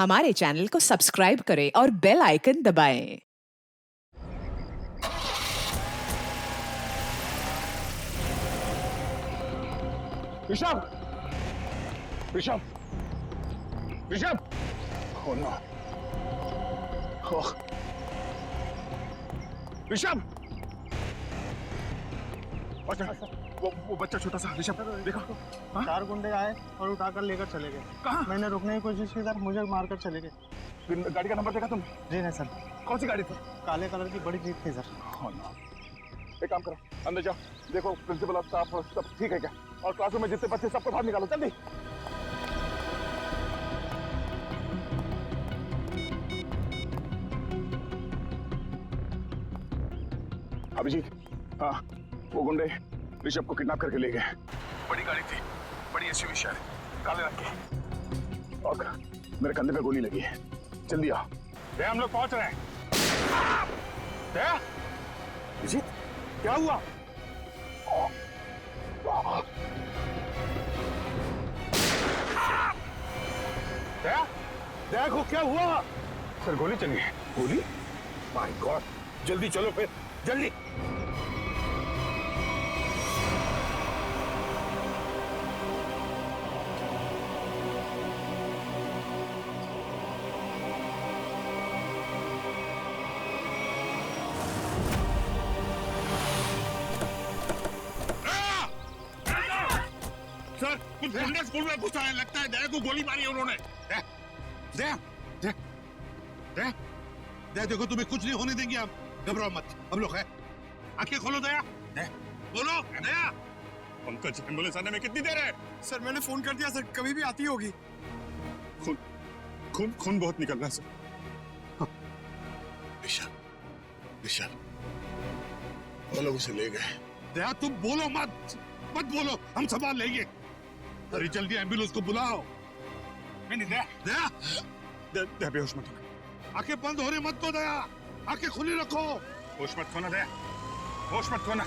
हमारे चैनल को सब्सक्राइब करें और बेल आइकन दबाएं। Rishabh, Rishabh, Rishabh! Oh no! Oh. Rishabh! अच्छा, वो बच्चा छोटा सा ऋषभ देखा? हाँ? 4 गुंडे आए और उठाकर लेकर चले गए। कहाँ? मैंने रुकने की कोशिश की सर, मुझे मारकर चले गए। गाड़ी का नंबर देखा तुम? जी नहीं सर, कौन सी गाड़ी थी? काले कलर की बड़ी जीप थी सर। Oh no! एक काम करो, अंदर जाओ, देखो प्रिंसिपल और स्टाफ सब ठीक है क्या? और क्लासरूम में जितने बच्चे सबको बाहर निकालो जल्दी। अभिजीत, हाँ, वो गुंडे ऋषभ को किडनैप करके ले गए। बड़ी गाड़ी थी, बड़ी एसयूवी शायद, काले रंग की। और मेरे कंधे पे गोली लगी है। जल्दी आओ। हम लोग पहुंच रहे हैं। अभिजीत, क्या हुआ? देखो क्या हुआ? सर गोली चली है। गोली? My God! जल्दी चलो फिर, जल्दी। सर कुछ गुंडे स्कूल में घुसा है, लगता है दया को गोली मारी है उन्होंने। दया, दया, दया, दया, देखो तुम्हें कुछ नहीं होने देंगे, आप घबराओ मत, हम लोग हैं। आंखें खोलो दया, दया, बोलो दया। पंकज, एम्बुलेंस आने में कितनी देर है? सर मैंने फोन कर दिया सर, कभी भी आती होगी। खून खून खून बहुत निकल रहा है सर। ऋषभ, ऋषभ, वो लोग उसे ले गए। दया तुम बोलो मत, मत बोलो, हम संभाल लेंगे। अरे जल्दी एम्बुलेंस को बुलाओ। नहीं दया, दया, दया बेहोश मत होना, आंखें बंद होने मत दो दया, आंखें खुली रखो। होश मत खोना दया, होश मत खोना।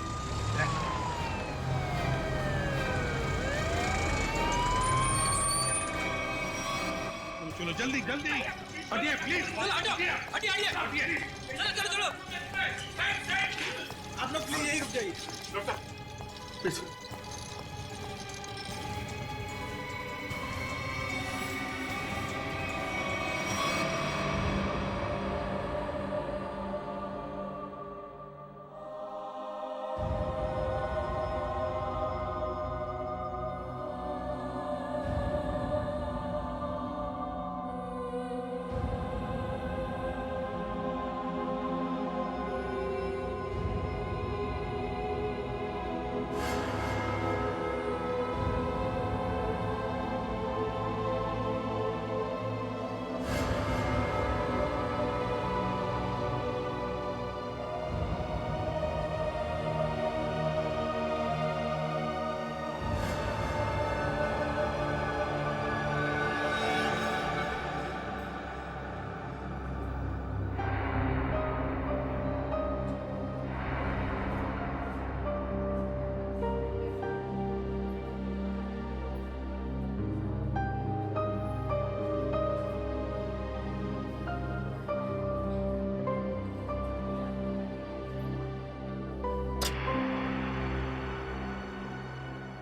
चलो जल्दी जल्दी, हटिए प्लीज, हटिए हटिए, चलो चलो आप लोग प्लीज यही रुक जाइए। प्लीज।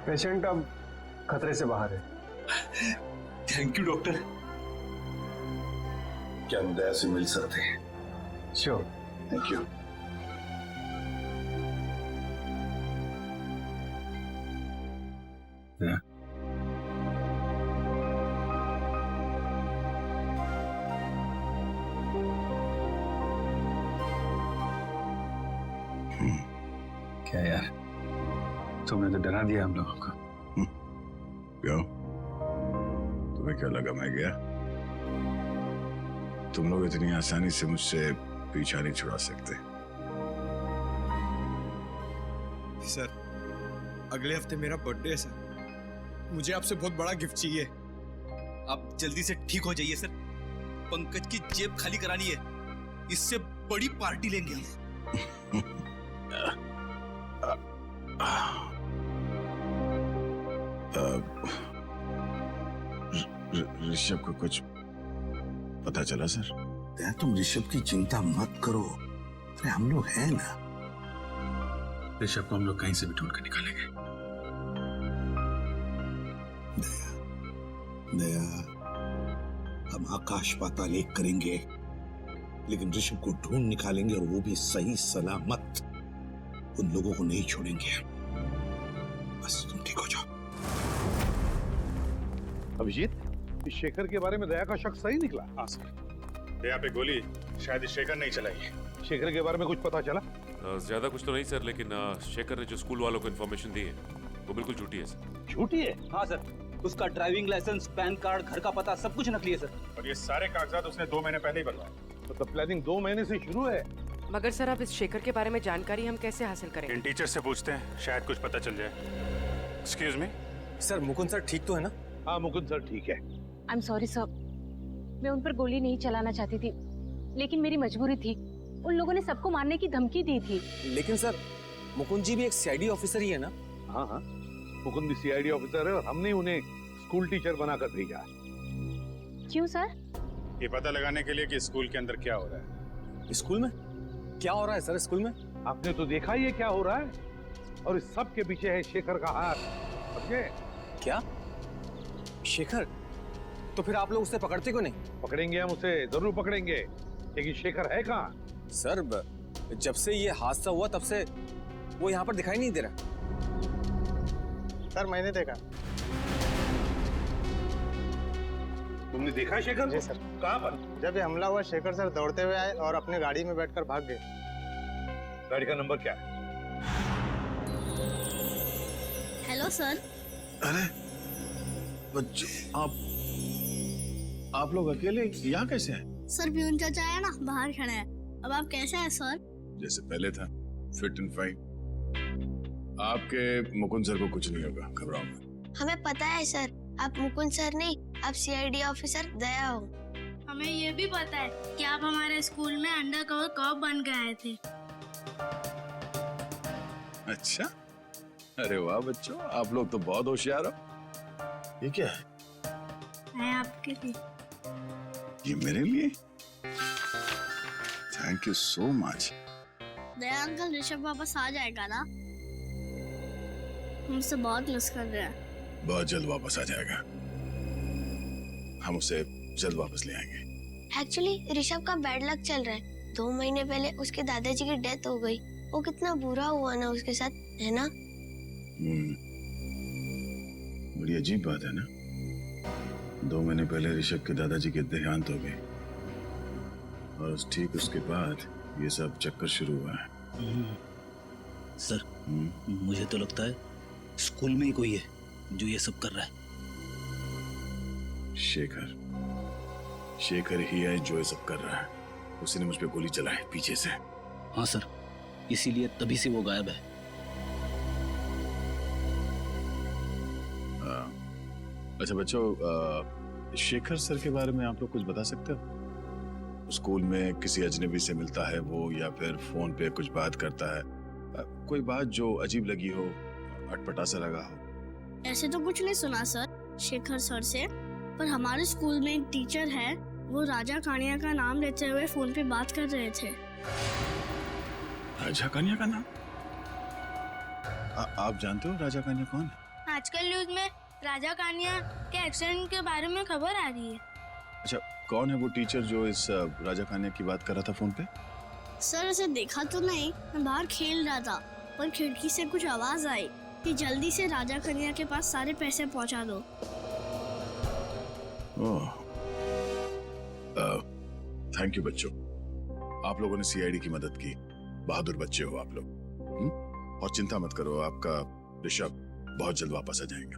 पेशेंट अब खतरे से बाहर है। Thank you doctor. क्या हम दया से मिल सकते हैं? श्योर। Thank you. क्या यार, तुमने तो डरा दिया हम लोगों को। क्यों? तुम्हें क्या लगा मैं गया? तुम लोग इतनी आसानी से मुझसे पीछा नहीं छुड़ा सकते। सर अगले हफ्ते मेरा बर्थडे है सर, मुझे आपसे बहुत बड़ा गिफ्ट चाहिए। आप जल्दी से ठीक हो जाइए सर, पंकज की जेब खाली करानी है, इससे बड़ी पार्टी लेंगे हम। ऋषभ को कुछ पता चला सर? तुम ऋषभ की चिंता मत करो, अरे हम लोग हैं ना। ऋषभ को हम लोग कहीं से भी ढूंढ कर निकालेंगे। दया, हम आकाश पाताल एक करेंगे, लेकिन ऋषभ को ढूंढ निकालेंगे, और वो भी सही सलामत। उन लोगों को नहीं छोड़ेंगे। बस तुम ठीक हो जाओ। अभिजीत, इस शेखर के बारे में दया का शक सही निकला? हाँ सर, दया पे गोली शायद शेखर नहीं चलाई है। शेखर के बारे में कुछ पता चला? ज्यादा कुछ तो नहीं सर, लेकिन शेखर ने जो स्कूल वालों को इन्फॉर्मेशन दी है वो बिल्कुल झूठी है सर। झूठी है? हाँ सर, उसका ड्राइविंग लाइसेंस, पैन कार्ड, घर का पता सब कुछ नकली है सर। और ये सारे कागजात उसने 2 महीने पहले ही बनवाए। मतलब प्लानिंग 2 महीने से शुरू है। मगर सर, अब इस शेखर के बारे में जानकारी हम कैसे हासिल करेंगे? इन टीचर से पूछते हैं, शायद कुछ पता चल जाए। Excuse me sir, Mukund sir ठीक तो है ना? हाँ, मुकुंद सर ठीक है। आई एम सॉरी सर, मैं उन पर गोली नहीं चलाना चाहती थी, लेकिन मेरी मजबूरी थी। उन लोगों ने सबको मारने की धमकी दी थी। लेकिन सर, मुकुंद जी भी एक सीआईडी ऑफिसर ही है ना? हाँ हाँ, मुकुंद भी सीआईडी ऑफिसर है, और हमने उन्हें स्कूल टीचर बनाकर भेजा। क्यों सर? ये पता लगाने के लिए कि स्कूल के अंदर क्या हो रहा है। स्कूल में क्या हो रहा है सर? स्कूल में आपने तो देखा ही है क्या हो रहा है, और इस सब के पीछे है शेखर का हाथ। समझे? क्या? शेखर? तो फिर आप लोग उसे पकड़ते क्यों नहीं? पकड़ेंगे, हम उसे जरूर पकड़ेंगे, लेकिन शेखर है कहाँ? सर, जब से ये हादसा हुआ तब से वो यहाँ पर दिखाई नहीं दे रहा। सर, मैंने देखा। तुमने देखा शेखर? जी सर। कहाँ पर? जब ये हमला हुआ, शेखर सर दौड़ते हुए आए और अपनी गाड़ी में बैठकर भाग गए। गाड़ी का नंबर क्या है? Hello sir. अरे बच्चों, आप लोग अकेले यहाँ कैसे हैं? सर, प्यून चाचा आया ना, बाहर खड़ा है। अब आप कैसे हैं सर? जैसे पहले था, फिट एंड फाइन। आपके मुकुंद सर को कुछ नहीं होगा, घबराओ मत। हमें पता है सर, आप मुकुंद सर नहीं, आप सीआईडी ऑफिसर दया हो। हमें ये भी पता है कि आप हमारे स्कूल में अंडर कवर कॉप बन के आए थे। अच्छा, अरे वाह बच्चों, आप लोग तो बहुत होशियार हो। ये क्या है? मैं आपके लिए। ये मेरे लिए? Thank you so much. Daya uncle, Rishabh वापस आ जाएगा ना? हमसे बहुत मिस कर रहे हैं। बहुत जल्द वापस आ जाएगा, हम उसे जल्द वापस ले आएंगे। एक्चुअली ऋषभ का बैड लक चल रहा है। 2 महीने पहले उसके दादाजी की डेथ हो गई। वो कितना बुरा हुआ ना उसके साथ, है ना? बड़ी अजीब बात है ना। 2 महीने पहले ऋषभ के दादाजी के देहांत हो गए, और ठीक उसके बाद ये सब चक्कर शुरू हुआ है। सर, मुझे तो लगता है स्कूल में ही कोई है जो ये सब कर रहा है। शेखर ही है जो ये सब कर रहा है। उसने मुझ पे गोली चलाई पीछे से। हाँ सर, इसीलिए तभी से वो गायब है। अच्छा बच्चों, शेखर सर के बारे में आप लोग कुछ बता सकते हो? स्कूल में किसी अजनबी से मिलता है वो, या फिर फोन पे कुछ बात करता है? कोई बात जो अजीब लगी हो, अटपटा सा लगा हो? ऐसे तो कुछ नहीं सुना सर शेखर सर से, पर हमारे स्कूल में एक टीचर है, वो राजा कानिया का नाम लेते हुए फोन पे बात कर रहे थे। राजा कानिया का नाम? आप जानते हो राजा कानिया कौन है? आजकल न्यूज में राजा कानिया के एक्सीडेंट के बारे में खबर आ रही है। अच्छा, कौन है वो टीचर जो इस राजा कानिया की बात कर रहा था फोन पे? सर, ऐसे देखा तो नहीं, मैं बाहर खेल रहा था, पर खिड़की से कुछ आवाज आई कि जल्दी से राजा कन्या के पास सारे पैसे पहुंचा दो। थैंक यू बच्चों, आप लोगों ने सीआईडी की मदद की। बहादुर बच्चे हो आप लोग। और चिंता मत करो, आपका ऋषभ बहुत जल्द वापस आ जाएगा।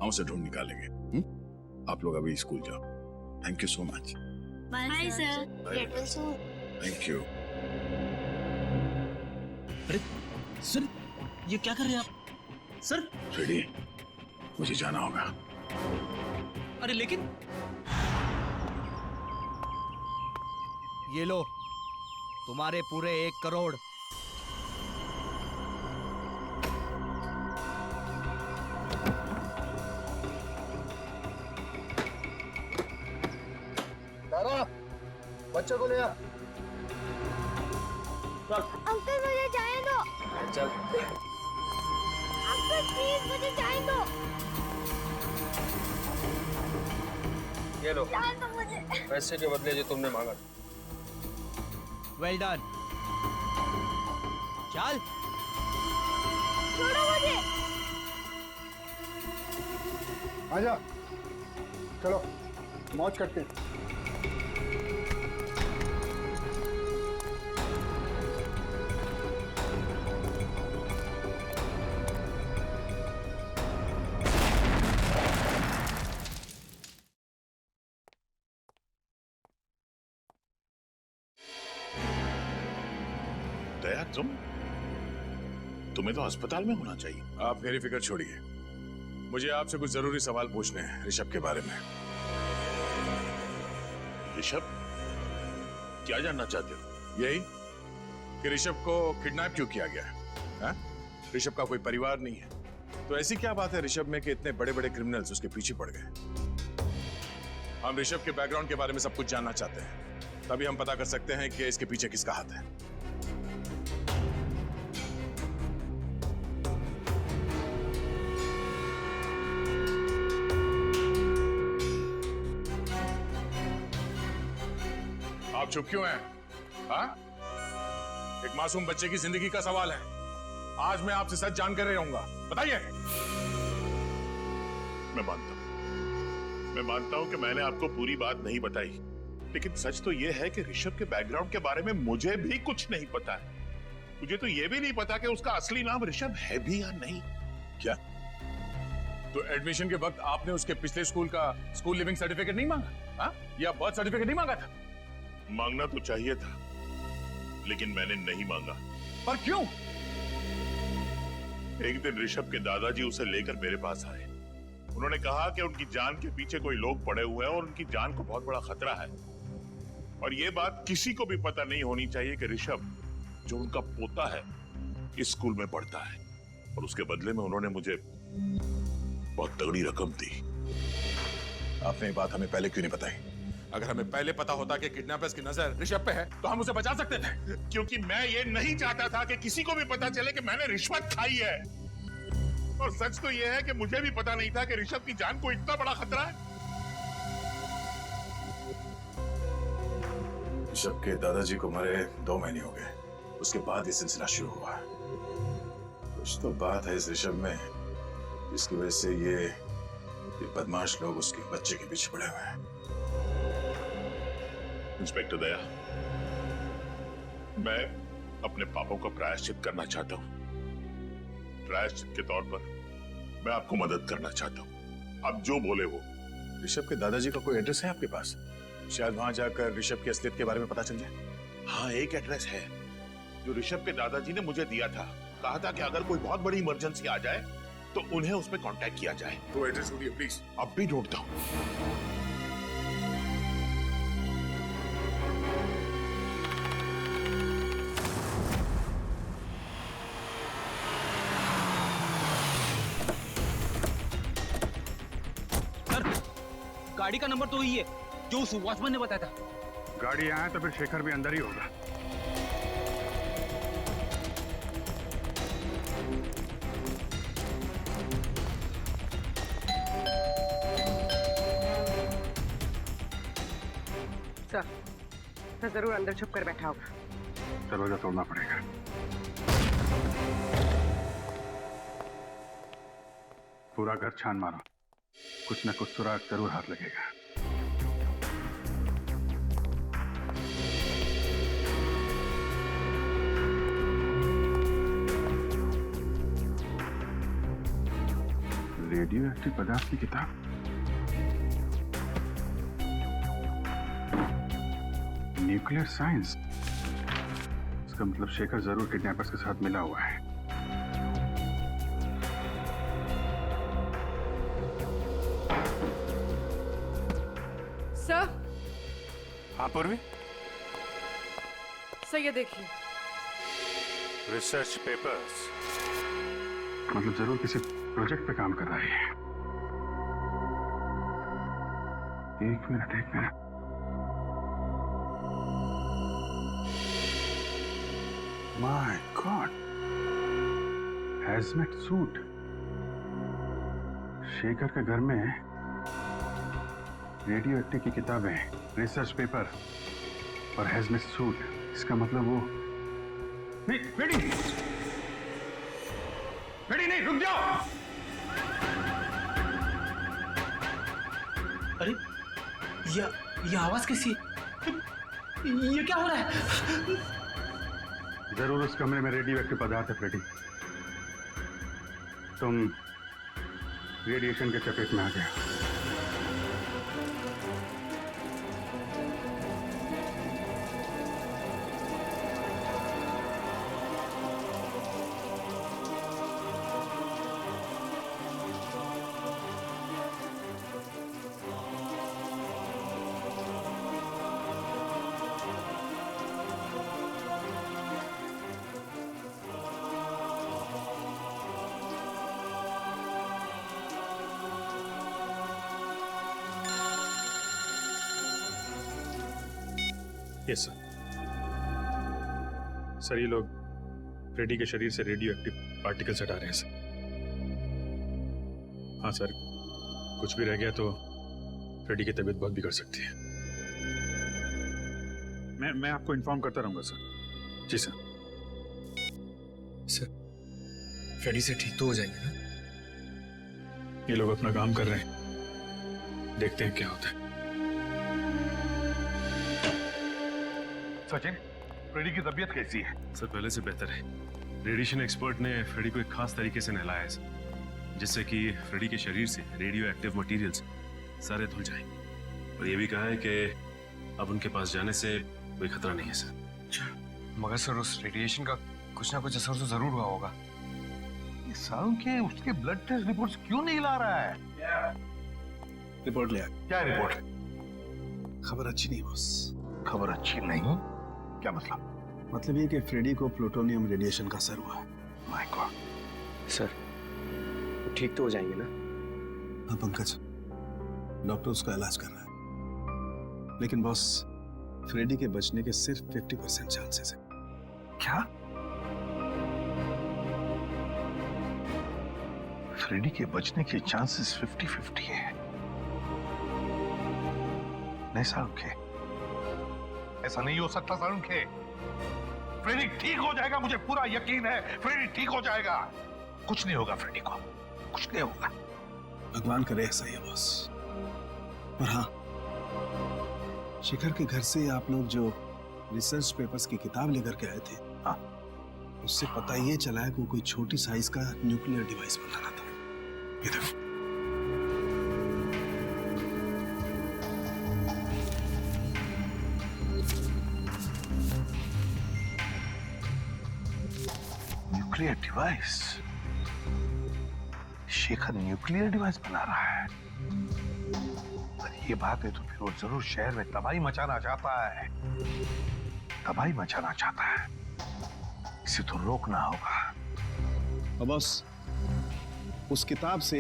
हम उसे ढूंढ निकालेंगे। आप लोग अभी स्कूल जाओ। Thank you so much. Bye sir. Thank you. अरे सर, ये क्या कर रहे हैं आप? सर, रेडी, मुझे जाना होगा। अरे लेकिन ये लो, तुम्हारे पूरे 1 करोड़। तारा, बच्चे को ले आ। अंकल मुझे जाने दो। चल। अंकल प्लीज मुझे जाने दो। ये लो जाने दो मुझे। पैसे के बदले जो तुमने मांगा। Well done. चल। छोड़ो मुझे। आजा, चलो मौज करते हैं। दया, तुम्हें तो अस्पताल में होना चाहिए। आप मेरी फिक्र छोड़िए, मुझे आपसे कुछ जरूरी सवाल पूछने हैं ऋषभ के बारे में। ऋषभ, क्या जानना चाहते हो? यही कि ऋषभ को किडनैप क्यों किया गया है? ऋषभ का कोई परिवार नहीं है, तो ऐसी क्या बात है ऋषभ में कि इतने बड़े बड़े क्रिमिनल्स उसके पीछे पड़ गए? हम ऋषभ के बैकग्राउंड के बारे में सब कुछ जानना चाहते हैं, तभी हम पता कर सकते हैं कि इसके पीछे किसका हाथ है। आप चुप क्यों हैं? हाँ? एक मासूम बच्चे की जिंदगी का सवाल है। आज मैं आपसे सच जानकर रहूंगा, बताइए। मैं मानता हूं कि मैंने आपको पूरी बात नहीं बताई, लेकिन सच तो यह है कि ऋषभ के बैकग्राउंड के बारे में मुझे भी कुछ नहीं पता है। मुझे तो यह भी नहीं पता कि उसका असली नाम ऋषभ है भी या नहीं। क्या? तो एडमिशन के वक्त आपने उसके पिछले स्कूल का स्कूल लिविंग सर्टिफिकेट नहीं मांगा? हाँ? या बर्थ सर्टिफिकेट नहीं मांगा था? मांगना तो चाहिए था, लेकिन मैंने नहीं मांगा। पर क्यों? एक दिन ऋषभ के दादाजी उसे लेकर मेरे पास आए। उन्होंने कहा कि उनकी जान के पीछे कोई लोग पड़े हुए हैं और उनकी जान को बहुत बड़ा खतरा है, और यह बात किसी को भी पता नहीं होनी चाहिए कि ऋषभ, जो उनका पोता है, इस स्कूल में पढ़ता है। और उसके बदले में उन्होंने मुझे बहुत तगड़ी रकम दी। आपने ये बात हमें पहले क्यों नहीं बताई? अगर हमें पहले पता होता कि किडनैपर्स की नजर ऋषभ पे है, तो हम उसे बचा सकते थे। क्योंकि मैं ये नहीं चाहता था कि किसी को भी पता चले कि मैंने रिश्वत खाई है। और सच तो ये है कि मुझे भी पता नहीं था कि ऋषभ की जान को इतना बड़ा खतरा है। ऋषभ के दादाजी को मरे 2 महीने हो गए, उसके बाद ये सिलसिला शुरू हुआ। कुछ तो बात है इस ऋषभ में, जिसकी वजह से ये बदमाश लोग उसके बच्चे के पीछे पड़े हुए हैं। इंस्पेक्टर दया, मैं अपने पापों का प्रायश्चित करना चाहता हूं। प्रायश्चित के तौर पर मैं आपको मदद करना चाहता हूं। आप जो बोले वो। ऋषभ के दादाजी का कोई एड्रेस है आपके पास? शायद वहां जाकर ऋषभ की असलियत के बारे में पता चल जाए। हाँ, एक एड्रेस है जो ऋषभ के दादाजी ने मुझे दिया था। कहा था कि अगर कोई बहुत बड़ी इमरजेंसी आ जाए तो उन्हें उस पर कांटेक्ट किया जाए। तो एड्रेस ढूंढिए प्लीज। अब भी ढूंढता हूं। गाड़ी का नंबर तो ही है जो उस वॉचमैन ने बताया था। गाड़ी आए तो फिर शेखर भी अंदर ही होगा। सर जरूर अंदर छुप कर बैठा होगा। दरवाजा तोड़ना पड़ेगा। पूरा घर छान मारो, कुछ न कुछ सुराग जरूर हाथ लगेगा। रेडियो एक्टिव पदार्थ की किताब, न्यूक्लियर साइंस। इसका मतलब शेखर जरूर किडनैपर्स के साथ मिला हुआ है। सर। हाँ पूर्वी, सर ये देखिए। रिसर्च पेपर्स, मतलब जरूर किसी प्रोजेक्ट पे काम कर रहा है। एक minute my God, hazmat suit. Shekhar के घर में रेडियो एक्टिव की किताबें, रिसर्च पेपर और हैजमेट सूट। इसका मतलब वो नहीं, बेटी नहीं, रुक जाओ। अरे ये आवाज कैसी है? ये क्या हो रहा है? जरूर उस कमरे में रेडियो एक्टिव पदार्थ है फ्रेडी। तुम रेडिएशन के चपेट में आ गया। Yes sir. सर, ये लोग फ्रेडी के शरीर से रेडियो एक्टिव पार्टिकल्स हटा रहे हैं सर। हाँ सर, कुछ भी रह गया तो फ्रेडी की तबीयत बहुत बिगड़ सकती है। मैं आपको इन्फॉर्म करता रहूंगा सर। जी सर। सर, फ्रेडी से ठीक तो हो जाएंगे ना? ये लोग अपना काम कर रहे हैं, देखते हैं क्या होता है। सचिन, फ्रेडी की तबीयत कैसी है? सर, पहले से बेहतर है। रेडिएशन एक्सपर्ट ने फ्रेडी को एक खास तरीके से नहलाया है सर, जिससे कि फ्रेडी के शरीर से रेडियो एक्टिव मटेरियल्स सारे धुल जाएं। और ये भी कहा है कि अब उनके पास जाने से कोई खतरा नहीं है सर। मगर सर, उस रेडिएशन का कुछ ना कुछ असर तो जरूर हुआ होगा। ये सालों के उसके ब्लड टेस्ट रिपोर्ट्स क्यों नहीं ला रहा है? रिपोर्ट ले आ। क्या रिपोर्ट? खबर अच्छी नहीं बॉस। खबर अच्छी नहीं? क्या मतलब? मतलब ये कि फ्रेडी को प्लूटोनियम रेडिएशन का असर हुआ है। My God. सर, ठीक तो हो जाएंगे ना? हाँ पंकज, डॉक्टर उसका इलाज कर रहा है, लेकिन बॉस फ्रेडी के बचने के सिर्फ 50% चांसेस है। क्या? फ्रेडी के बचने के चांसेस 50-50 है? नहीं सारुण के, ऐसा नहीं हो सकता सारुण के। फ्रेडी ठीक हो जाएगा, मुझे पूरा यकीन है। फ्रेडी ठीक हो जाएगा। कुछ नहीं होगा फ्रेडी को, कुछ नहीं होगा। भगवान करे ऐसा ही है बॉस। और हाँ, शेखर के घर से आप लोग जो रिसर्च पेपर्स की किताब लेकर के आए थे, हाँ, उससे पता ये चला है कि वो कोई छोटी साइज का न्यूक्लियर डिवाइस बना रहा था। ये देखो। Nuclear device? Shekhar nuclear device बना रहा है? पर ये बात है तो फिर वो जरूर शहर में तबाही मचाना चाहता है। तबाही मचाना चाहता है, इसे तो रोकना होगा। और बॉस, उस किताब से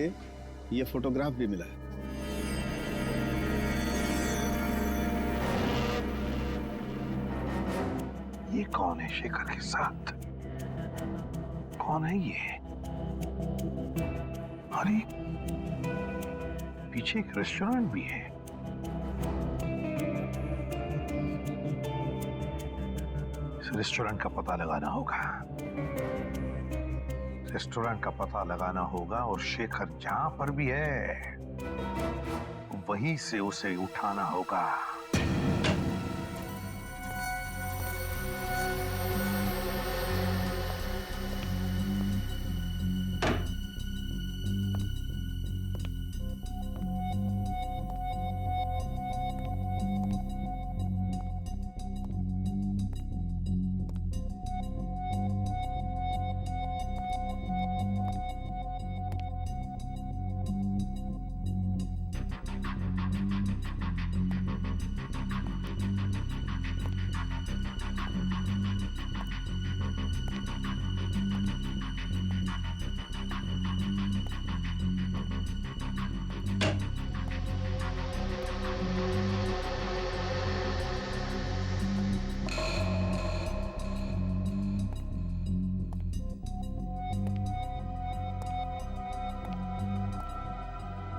ये फोटोग्राफ भी मिला है। ये कौन है शेखर के साथ? कौन है ये? अरे पीछे एक रेस्टोरेंट भी है। इस रेस्टोरेंट का पता लगाना होगा। रेस्टोरेंट का पता लगाना होगा और शेखर जहां पर भी है वहीं से उसे उठाना होगा।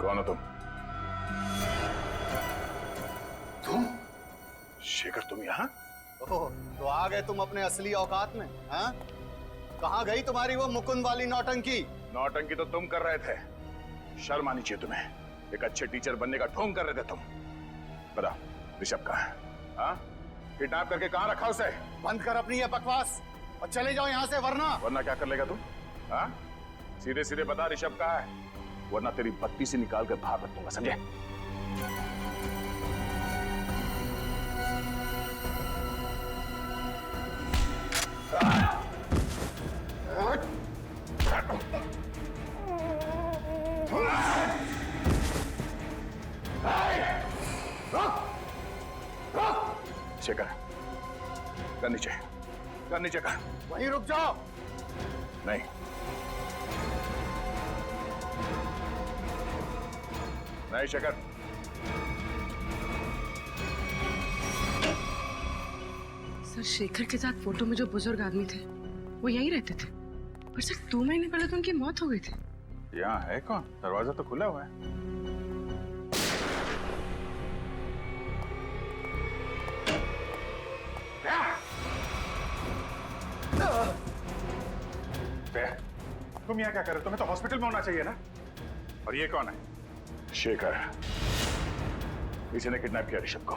कौन हो तुम? तुम? शेखर तुम यहाँ? ओह, तो आ गए तुम अपने असली औकात में, हाँ? कहाँ गई तुम्हारी वो मुकुंद वाली नौटंकी? नौटंकी तो तुम कर रहे थे। शर्म आनी चाहिए तुम्हें। एक अच्छे टीचर बनने का ढोंग कर रहे थे तुम। बताओ ऋषभ कहाँ है? हाँ? किडनैप करके कहाँ रखा उसे? बंद कर अपनी ये बकवास और चले जाओ यहाँ से, वरना क्या कर लेगा तू? हाँ? सीधे सीधे बता ऋषभ कहाँ है, वरना तेरी बत्ती से निकाल कर बाहर रख दूंगा, समझे? शेखर, कर नीचे कर। वहीं रुक जाओ। नहीं, नहीं शेखर। सर, शेखर के साथ फोटो में जो बुजुर्ग आदमी थे वो यहीं रहते थे, पर सर 2 महीने पहले तो उनकी मौत हो गई थी। यहाँ है कौन? दरवाजा तो खुला हुआ है। तुम यहाँ क्या कर रहे हो? तुम्हें तो हॉस्पिटल में होना चाहिए ना। और ये कौन है? शेखर। इसी ने किडनैप किया ऋषभ को।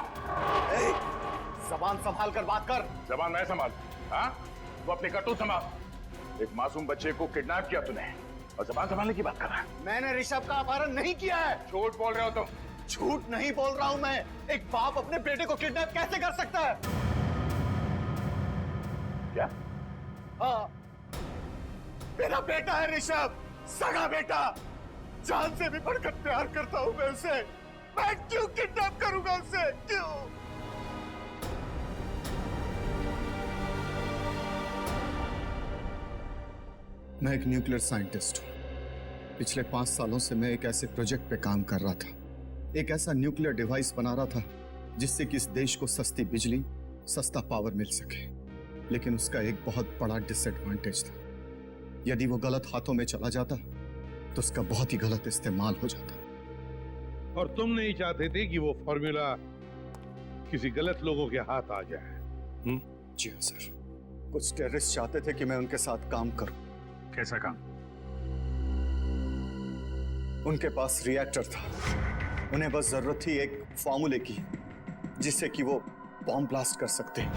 ज़बान संभाल कर बात कर। ज़बान मैं संभाल? हाँ? वो अपनी करतूत संभाल। एक मासूम बच्चे को किडनैप किया तूने और ज़बान संभालने की बात कर रहा है। मैंने ऋषभ का अपहरण नहीं किया है। झूठ बोल रहे हो तुम। झूठ नहीं बोल रहा हूं मैं। एक बाप अपने बेटे को किडनैप कैसे कर सकता है? क्या? हाँ, मेरा बेटा है ऋषभ, सगा बेटा। जान से भी बढ़कर प्यार करता हूं मैं उसे। मैं क्यों किडनैप करूंगा उसे? क्यों? मैं एक न्यूक्लियर साइंटिस्ट हूं। पिछले 5 सालों से मैं एक ऐसे प्रोजेक्ट पे काम कर रहा था। एक ऐसा न्यूक्लियर डिवाइस बना रहा था जिससे कि इस देश को सस्ती बिजली, सस्ता पावर मिल सके। लेकिन उसका एक बहुत बड़ा डिसएडवांटेज था। यदि वो गलत हाथों में चला जाता तो उसका बहुत ही गलत इस्तेमाल हो जाता। और तुम नहीं चाहते थे कि वो फॉर्मूला किसी गलत लोगों के हाथ आ जाए? जी हाँ सर। कुछ टेररिस्ट चाहते थे कि मैं उनके साथ काम करूं। कैसा काम? उनके पास रिएक्टर था। उन्हें बस जरूरत थी एक फॉर्मूले की जिससे कि वो बॉम्ब ब्लास्ट कर सकते।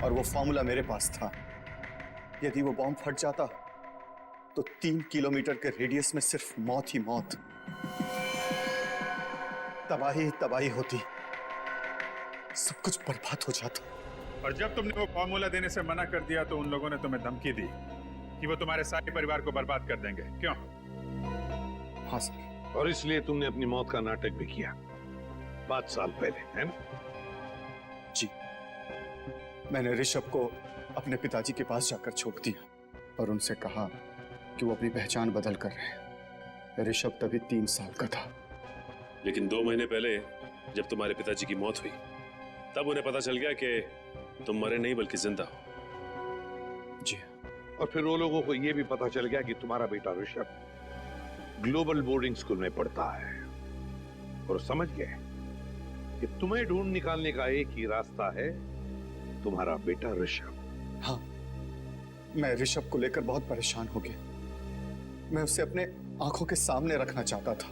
और वो फॉर्मूला मेरे पास था। यदि वो बॉम्ब फट जाता तो 3 किलोमीटर के रेडियस में सिर्फ मौत ही मौत, तबाही तबाही होती, सब कुछ बर्बाद हो जाता। और जब तुमने वो फॉर्मूला देने से मना कर दिया तो उन लोगों ने तुम्हें धमकी दी कि वो तुम्हारे सारे परिवार को बर्बाद कर देंगे, क्यों? हाँ सर। और इसलिए तुमने अपनी मौत का नाटक भी किया 5 साल पहले, है ना? जी। मैंने ऋषभ को अपने पिताजी के पास जाकर छोड़ दिया और उनसे कहा कि वो अपनी पहचान बदल कर रहे हैं। ऋषभ तभी 3 साल का था। लेकिन 2 महीने पहले जब तुम्हारे पिताजी की मौत हुई तब उन्हें पता चल गया कि तुम मरे नहीं बल्कि जिंदा हो। जी। और फिर वो लोगों को ये भी पता चल गया कि तुम्हारा बेटा ऋषभ ग्लोबल बोर्डिंग स्कूल में पढ़ता है और समझ गए कि तुम्हें ढूंढ निकालने का एक ही रास्ता है, तुम्हारा बेटा ऋषभ। हाँ, मैं ऋषभ को लेकर बहुत परेशान हो गया। मैं उसे अपने आंखों के सामने रखना चाहता था,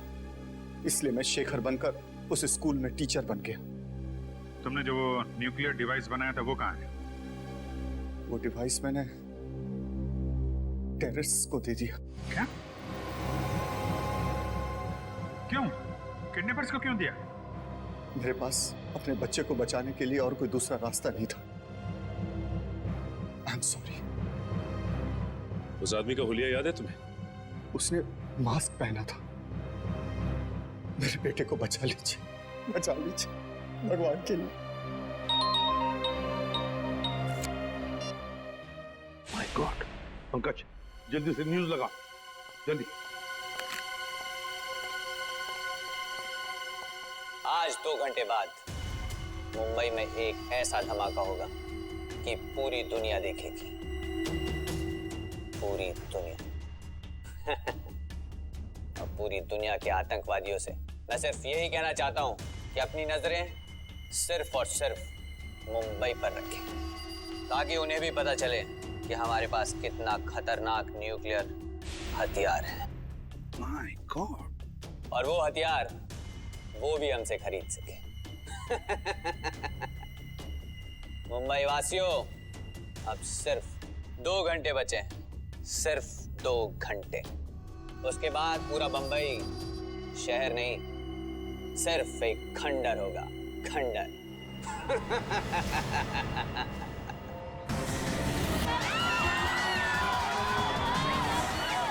इसलिए मैं शेखर बनकर उस स्कूल में टीचर बन गया। तुमने जो न्यूक्लियर डिवाइस बनाया था वो कहाँ है? वो डिवाइस मैंने टेररिस्ट्स को दे दिया। क्या? क्यों? किडनैपर्स को क्यों दिया? मेरे पास अपने बच्चे को बचाने के लिए और कोई दूसरा रास्ता नहीं था। I am sorry. उस आदमी का हुलिया याद है तुम्हें? उसने मास्क पहना था। मेरे बेटे को बचा लीजिए, बचा लीजिए, भगवान के लिए। My God. पंकज, जल्दी से न्यूज़ लगा, जल्दी। आज 2 घंटे बाद मुंबई में एक ऐसा धमाका होगा कि पूरी दुनिया देखेगी। पूरी दुनिया। अब पूरी दुनिया के आतंकवादियों से मैं सिर्फ यही कहना चाहता हूँ कि अपनी नजरें सिर्फ और सिर्फ मुंबई पर रखें, ताकि उन्हें भी पता चले कि हमारे पास कितना खतरनाक न्यूक्लियर हथियार है। My God. और वो हथियार वो भी हमसे खरीद सके। मुंबई वासियों, अब सिर्फ 2 घंटे बचे हैं, सिर्फ 2 घंटे। उसके बाद पूरा बंबई शहर नहीं, सिर्फ एक खंडर होगा, खंडर।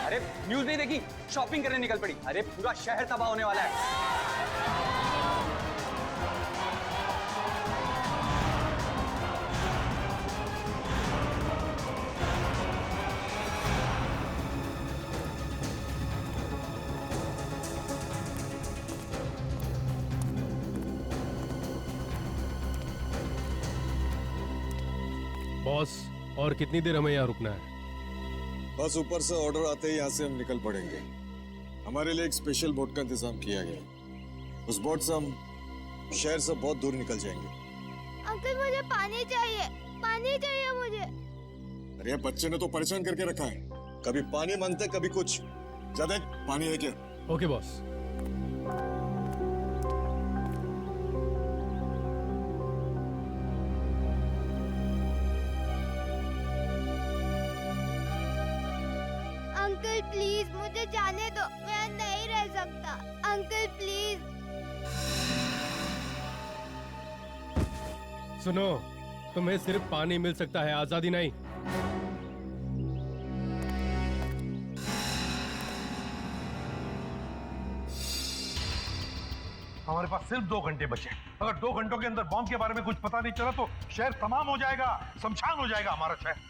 अरे न्यूज़ नहीं देखी? शॉपिंग करने निकल पड़ी। अरे पूरा शहर तबाह होने वाला है। बॉस, और कितनी देर हमें यहाँ रुकना है? बस ऊपर से ऑर्डर आते ही यहाँ से हम निकल पड़ेंगे। हमारे लिए एक स्पेशल बोट का इंतजाम किया गया। उस बोट से हम शहर से बहुत दूर निकल जाएंगे। अंकल मुझे पानी चाहिए, पानी चाहिए मुझे। अरे बच्चे ने तो परेशान करके रखा है, कभी पानी मांगते कभी कुछ। ज्यादा पानी है क्या? Okay boss. अंकल प्लीज मुझे जाने दो, मैं नहीं रह सकता। Uncle please. सुनो, तुम्हें सिर्फ पानी मिल सकता है, आजादी नहीं। हमारे पास सिर्फ 2 घंटे बचे। अगर 2 घंटों के अंदर बॉम्ब के बारे में कुछ पता नहीं चला तो शहर तमाम हो जाएगा, शमशान हो जाएगा हमारा शहर।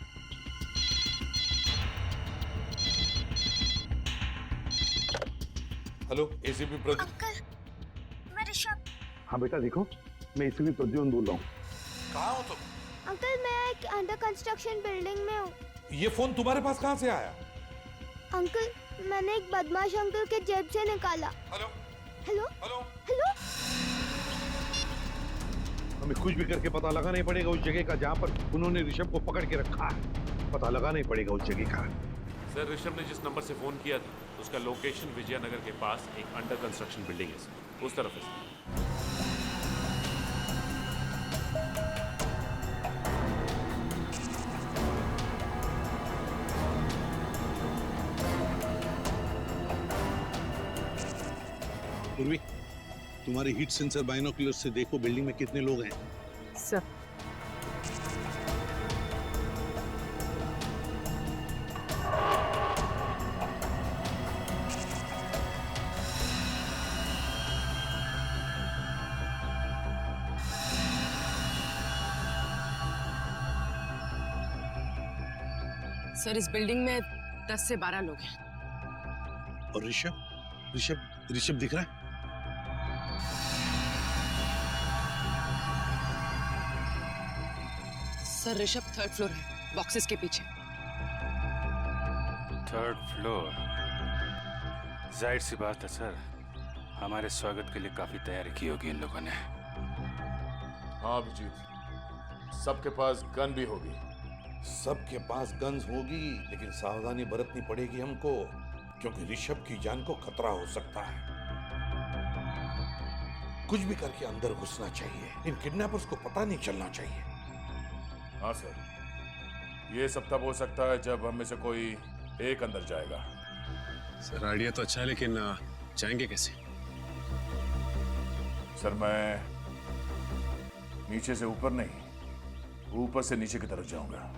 Hello, ACP Pradeep. अंकल मैं ऋषभ। हाँ बेटा देखो, मैं इसीलिए प्रद्युम्न बोल रहा हूँ। कहाँ हो तुम? अंकल मैं एक अंडर कंस्ट्रक्शन बिल्डिंग में हूँ। ये फोन तुम्हारे पास कहाँ से आया? अंकल मैंने एक बदमाश अंकल के जेब से निकाला। Hello hello hello hello. हमें कुछ भी करके पता लगाना ही पड़ेगा उस जगह का जहाँ पर उन्होंने ऋषभ को पकड़ के रखा है। पता लगाना ही पड़ेगा उस जगह का। सर, ऋषभ ने जिस नंबर से फोन किया था उसका लोकेशन विजयनगर के पास एक अंडर कंस्ट्रक्शन बिल्डिंग है सर, उस तरफ है। पूर्वी, तुम्हारे हीट सेंसर बाइनोकुलर से देखो बिल्डिंग में कितने लोग हैं। सर सर इस बिल्डिंग में 10 से 12 लोग हैं। और ऋषभ ऋषभ ऋषभ दिख रहा है? सर ऋषभ 3rd फ्लोर है, बॉक्सेस के पीछे। 3rd floor? जाहिर सी बात है सर, हमारे स्वागत के लिए काफी तैयारी की होगी इन लोगों ने। हाँ अभिजीत, सबके पास गन भी होगी। सबके पास गन्स होगी, लेकिन सावधानी बरतनी पड़ेगी हमको, क्योंकि ऋषभ की जान को खतरा हो सकता है। कुछ भी करके अंदर घुसना चाहिए, इन किडनैपर्स को पता नहीं चलना चाहिए। हाँ सर, ये सब तब हो सकता है जब हम में से कोई एक अंदर जाएगा। सर आइडिया तो अच्छा है, लेकिन जाएंगे कैसे? सर मैं नीचे से ऊपर नहीं, ऊपर से नीचे की तरफ जाऊंगा।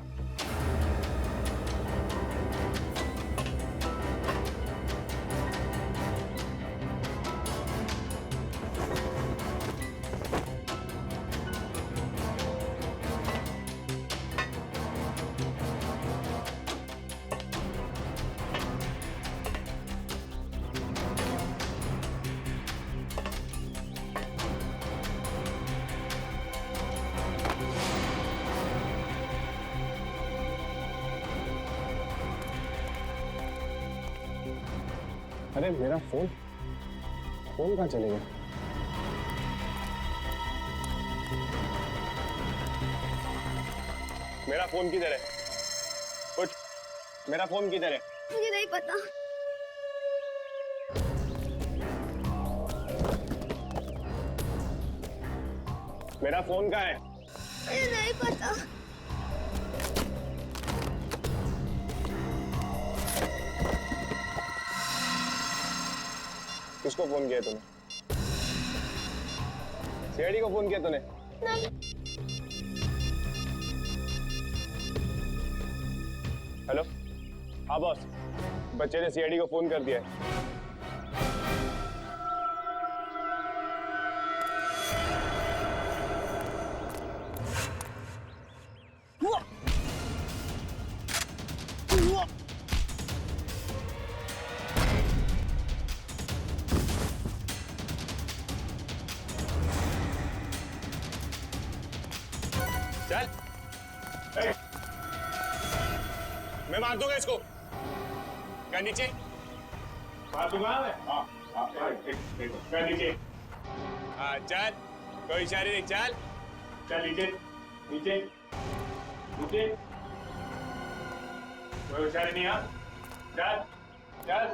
अरे मेरा फोन कहाँ चले गया? मेरा फोन किधर है? उठ, मेरा फोन किधर है? मुझे नहीं पता। मेरा फोन कहाँ है? मुझे नहीं पता। किसको फोन किया तूने? सीआईडी को फोन किया तूने? नहीं। हेलो, हाँ बॉस, बच्चे ने सीआईडी को फोन कर दिया है। चल, मैं मार दूंगा इसको। क्या नीचे? मार दूंगा मैं। क्या नीचे? हाँ चल, कोई इशारे नहीं, चल चल नीचे नीचे नीचे, कोई इशारे नहीं। हाँ चल चल।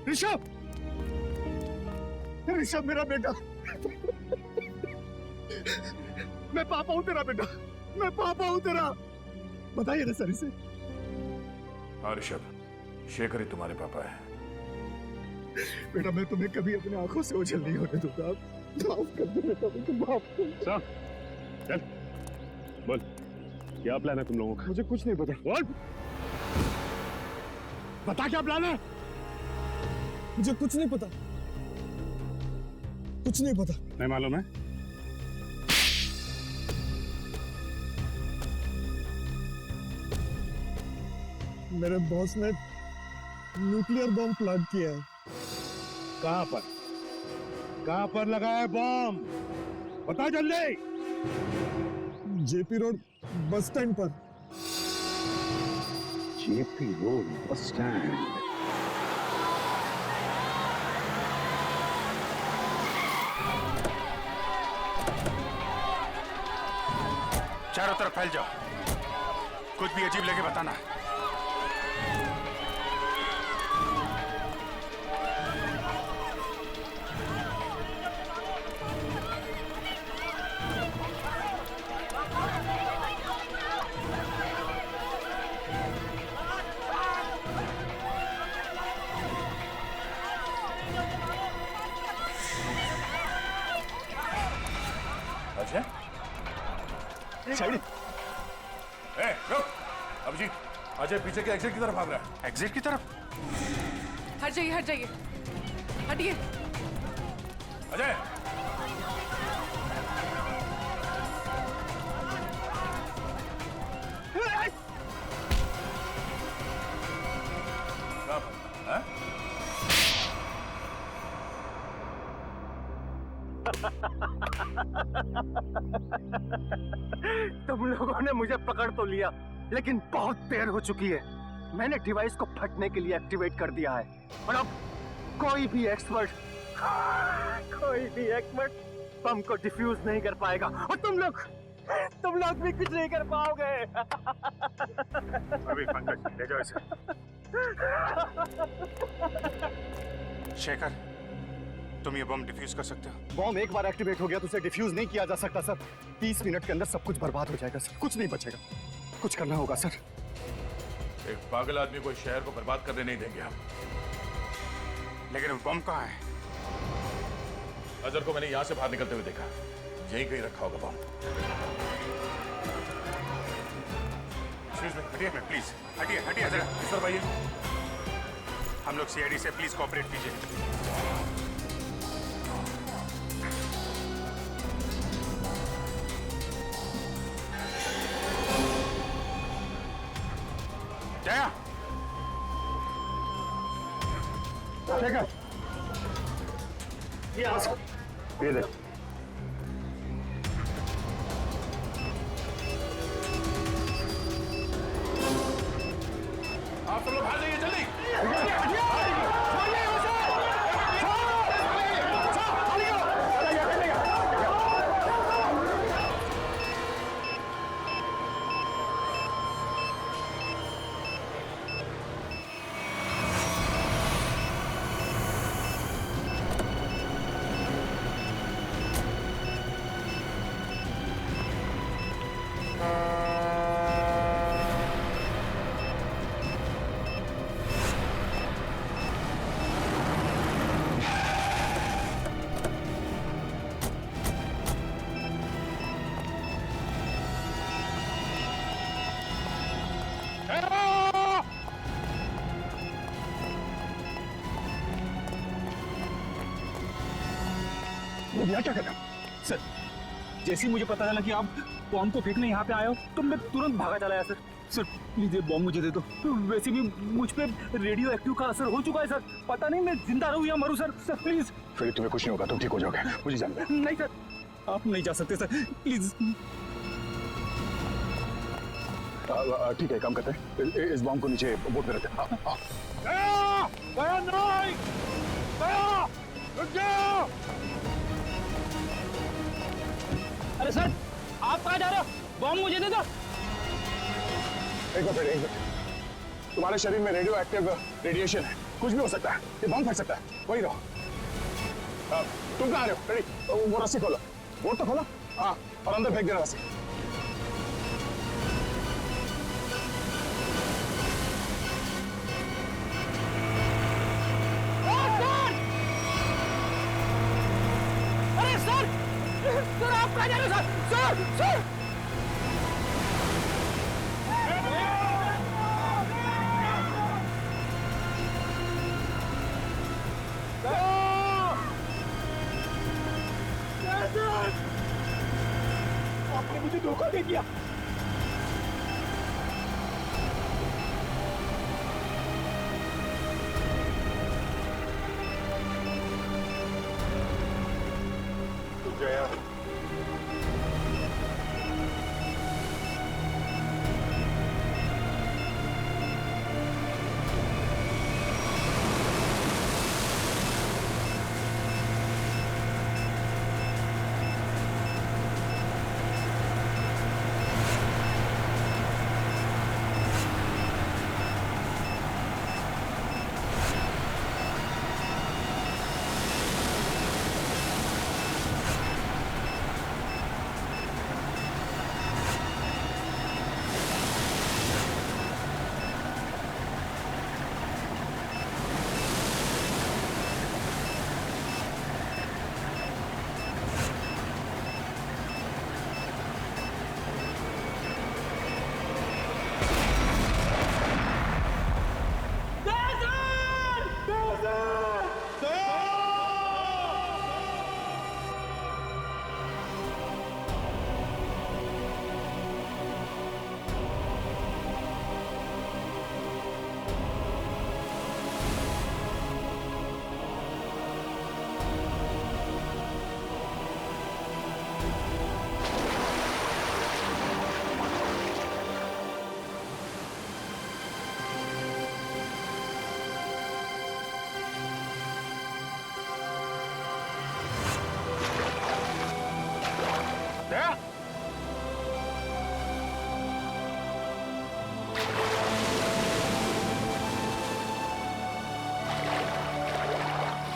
ऋषभ, ऋषभ मेरा बेटा, मैं पापा हूं तेरा बेटा, मैं पापा हूं तेरा। बताइए ना सर इसे। हाँ ऋषभ, शेखर ही तुम्हारे पापा है। बेटा मैं तुम्हें कभी अपनी आंखों से ओझल नहीं होने दूंगा। माफ कर दो बेटा, मुझे माफ कर। चल बोल, क्या प्लान है तुम लोगों का? मुझे कुछ नहीं पता। बोल, बता क्या प्लान है? मुझे कुछ नहीं पता, कुछ नहीं पता। नहीं मालूम है? मेरे बॉस ने न्यूक्लियर बॉम्ब प्लांट किया है। कहां पर? कहां पर लगा है बॉम्ब? बता जल्दी। जेपी रोड बस स्टैंड पर। JP road bus stand. चारों तरफ फैल जाओ, कुछ भी अजीब लगे बताना। साइड रुक। अभिजीत, अजय पीछे के एग्जिट की तरफ भाग रहा है। एग्जिट की तरफ? हट जाइए, हट जाइए, हटिए। अजय, तुम लोगों ने मुझे पकड़ तो लिया, लेकिन बहुत देर हो चुकी है। मैंने डिवाइस को फटने के लिए एक्टिवेट कर दिया है और अब कोई भी एक्सपर्ट बम को डिफ्यूज नहीं कर पाएगा और तुम लोग भी कुछ नहीं कर पाओगे। अभी पंकज ले जाओ इसे। शेखर, तुम ये बम डिफ्यूज कर सकते हो? बॉम्ब एक बार एक्टिवेट हो गया तो उसे डिफ्यूज नहीं किया जा सकता सर। 30 मिनट के अंदर सब कुछ बर्बाद हो जाएगा सर, कुछ नहीं बचेगा। कुछ करना होगा सर। एक पागल आदमी को इस शहर को बर्बाद करने नहीं देंगे हम। लेकिन वो बम कहाँ है? अजहर को मैंने यहां से बाहर निकलते हुए देखा, यहीं कहीं रखा होगा बम। हटिए प्लीज, हटिए जरा। इस पर भाई, हम लोग सीआईडी से प्लीज कोऑपरेट कीजिए। जया, शेखर, ये ले। आप सब लोग आ जाइए जल्दी। यहाँ क्या कर रहे हो? सर, जैसे ही मुझे पता चला कि आप बॉम्ब को फेंकने यहाँ पे आए हो तो मैं तुरंत भागा चला आया सर। सर प्लीज ये बॉम्ब मुझे दे दो। वैसे भी मुझ पे रेडियो एक्टिव का असर हो चुका है सर। पता नहीं मैं जिंदा रहूँ या मरूँ सर। Sir please. फिर तुम्हें कुछ नहीं होगा, तुम ठीक हो जाओगे, मुझे जाना है। नहीं सर, आप नहीं जा सकते सर, प्लीज। ठीक है, काम करते हैं, इस बॉम्ब को नीचे बोट में रखते हैं। अरे सर, आप कहाँ जा रहे हो? बॉम्ब मुझे दे दो। एक मिनट, तुम्हारे शरीर में रेडियो एक्टिव रेडिएशन है, कुछ भी हो सकता है, ये बॉम्ब फट सकता है, वही रहो। तुम कहाँ आ रहे हो? रेडी, वो रस्सी खोलो, बोट तो खोलो। हाँ, और अंदर फेंक देना रस्सी। अरे सर, सर आप कहाँ जा रहे हो? Sir, sir, sir. आपने मुझे धोखा दे दिया। Jaya,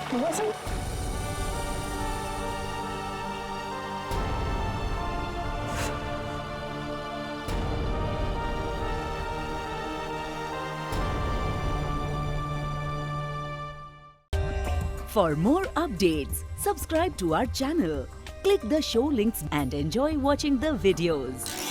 For more updates, subscribe to our channel, click the show links and enjoy watching the videos.